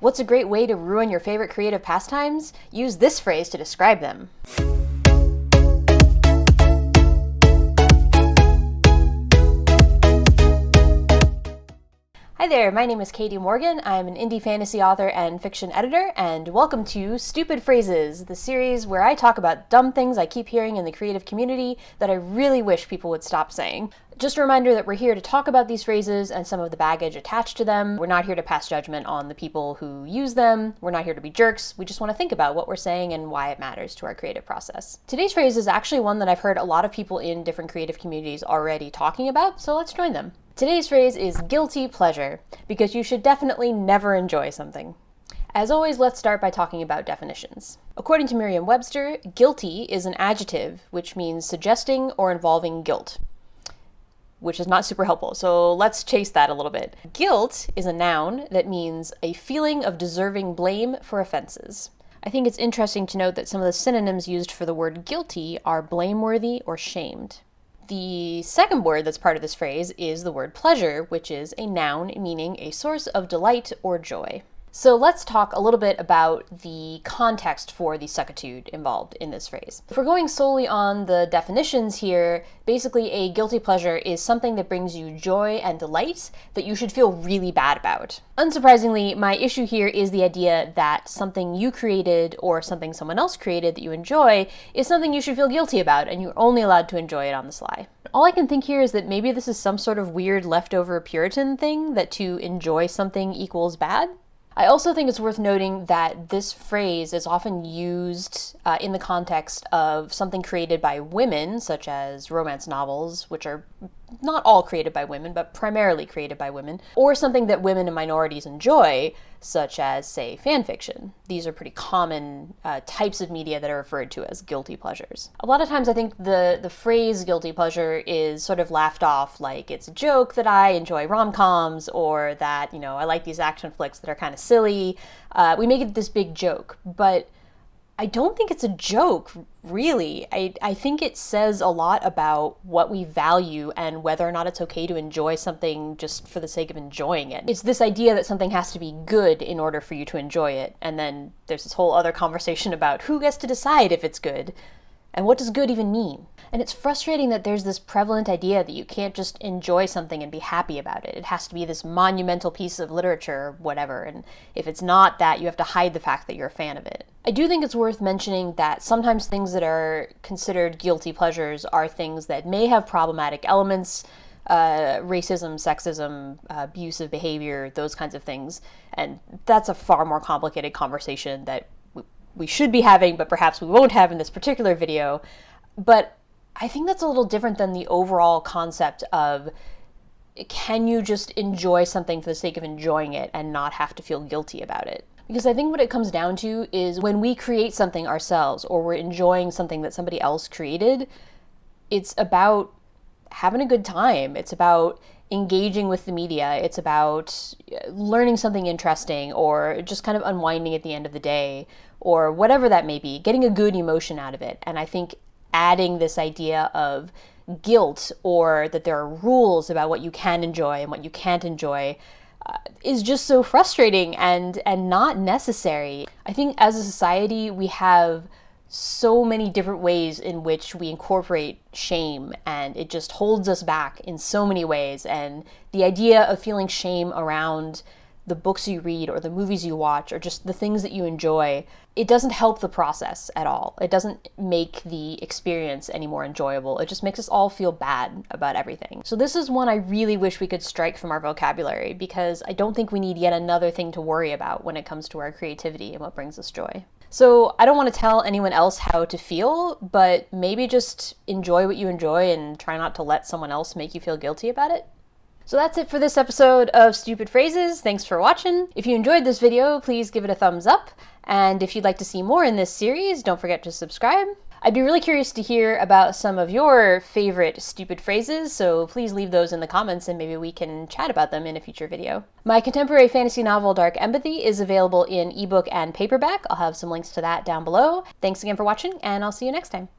What's a great way to ruin your favorite creative pastimes? Use this phrase to describe them. Hi there, my name is Katie Morgan. I'm an indie fantasy author and fiction editor, and welcome to Stupid Phrases, the series where I talk about dumb things I keep hearing in the creative community that I really wish people would stop saying. Just a reminder that we're here to talk about these phrases and some of the baggage attached to them. We're not here to pass judgment on the people who use them. We're not here to be jerks. We just want to think about what we're saying and why it matters to our creative process. Today's phrase is actually one that I've heard a lot of people in different creative communities already talking about, so let's join them. Today's phrase is guilty pleasure, because you should definitely never enjoy something. As always, let's start by talking about definitions. According to Merriam-Webster, guilty is an adjective which means suggesting or involving guilt, which is not super helpful, so let's chase that a little bit. Guilt is a noun that means a feeling of deserving blame for offenses. I think it's interesting to note that some of the synonyms used for the word guilty are blameworthy or shamed. The second word that's part of this phrase is the word pleasure, which is a noun meaning a source of delight or joy. So let's talk a little bit about the context for the suckitude involved in this phrase. If we're going solely on the definitions here, basically a guilty pleasure is something that brings you joy and delight that you should feel really bad about. Unsurprisingly, my issue here is the idea that something you created or something someone else created that you enjoy is something you should feel guilty about, and you're only allowed to enjoy it on the sly. All I can think here is that maybe this is some sort of weird leftover Puritan thing, that to enjoy something equals bad. I also think it's worth noting that this phrase is often used in the context of something created by women, such as romance novels, which are not all created by women, but primarily created by women, or something that women and minorities enjoy, such as, say, fan fiction. These are pretty common types of media that are referred to as guilty pleasures. A lot of times I think the phrase guilty pleasure is sort of laughed off like it's a joke that I enjoy rom-coms, or that, I like these action flicks that are kind of silly. We make it this big joke, but I don't think it's a joke, really. I think it says a lot about what we value and whether or not it's okay to enjoy something just for the sake of enjoying it. It's this idea that something has to be good in order for you to enjoy it, and then there's this whole other conversation about who gets to decide if it's good, and what does good even mean? And it's frustrating that there's this prevalent idea that you can't just enjoy something and be happy about it. It has to be this monumental piece of literature or whatever, and if it's not that, you have to hide the fact that you're a fan of it. I do think it's worth mentioning that sometimes things that are considered guilty pleasures are things that may have problematic elements, racism, sexism, abusive behavior, those kinds of things, and that's a far more complicated conversation that we should be having, but perhaps we won't have in this particular video. But I think that's a little different than the overall concept of, can you just enjoy something for the sake of enjoying it and not have to feel guilty about it? Because I think what it comes down to is when we create something ourselves, or we're enjoying something that somebody else created, it's about having a good time. It's about engaging with the media. It's about learning something interesting, or just kind of unwinding at the end of the day, or whatever that may be, getting a good emotion out of it. And I think adding this idea of guilt, or that there are rules about what you can enjoy and what you can't enjoy, is just so frustrating and not necessary. I think as a society, we have so many different ways in which we incorporate shame, and it just holds us back in so many ways. And the idea of feeling shame around the books you read or the movies you watch or just the things that you enjoy, it doesn't help the process at all. It doesn't make the experience any more enjoyable. It just makes us all feel bad about everything. So this is one I really wish we could strike from our vocabulary, because I don't think we need yet another thing to worry about when it comes to our creativity and what brings us joy. So I don't want to tell anyone else how to feel, but maybe just enjoy what you enjoy and try not to let someone else make you feel guilty about it. So that's it for this episode of Stupid Phrases. Thanks for watching. If you enjoyed this video, please give it a thumbs up. And if you'd like to see more in this series, don't forget to subscribe. I'd be really curious to hear about some of your favorite stupid phrases, so please leave those in the comments and maybe we can chat about them in a future video. My contemporary fantasy novel Dark Empathy is available in ebook and paperback. I'll have some links to that down below. Thanks again for watching, and I'll see you next time.